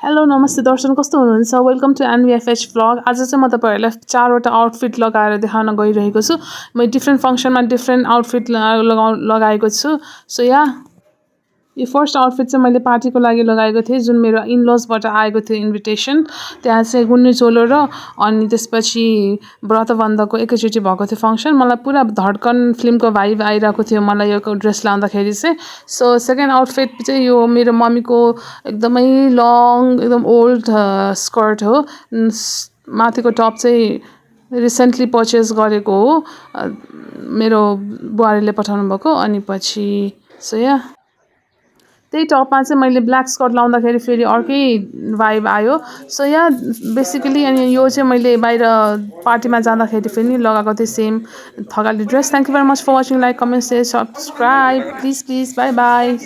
hello नमस्ते दर्शन कस्तो हुनुहुन्छ वेलकम टु एनभिएफएच भ्लग आज चाहिँ म तपाईँहरूलाई चारवटा आउटफिट लगाएर देखाउन गइरहेको छु म डिफ्रेन्ट फङ्सनमा डिफ्रेन्ट आउटफिट लगाएको छु सो या यो फर्स्ट आउटफिट चाहिँ मैले पार्टीको लागि लगाएको थिएँ जुन मेरो इनलजबाट आएको थियो इन्भिटेसन त्यहाँ चाहिँ गुन्यु चोलो र अनि त्यसपछि व्रतबन्धको एकैचोटि भएको थियो फङ्सन मलाई पुरा धड्कन फिल्मको भाइब आइरहेको थियो मलाई यो ड्रेस लाउँदाखेरि चाहिँ सो सेकेन्ड आउटफिट चाहिँ यो मेरो मम्मीको एकदमै लङ एकदम ओल्ड स्कर्ट हो माथिको टप चाहिँ रिसेन्टली पर्चेस गरेको हो मेरो बुहारीले पठाउनु भएको अनि पछि सो या त्यही टपमा चाहिँ मैले ब्ल्याक स्कर्ट लाउँदाखेरि फेरि अर्कै भाइब आयो सो या बेसिकली अनि यो चाहिँ मैले बाहिर पार्टीमा जाँदाखेरि फेरि लगाएको थिएँ same Thakali dress thank you very much for watching like comment share subscribe please bye by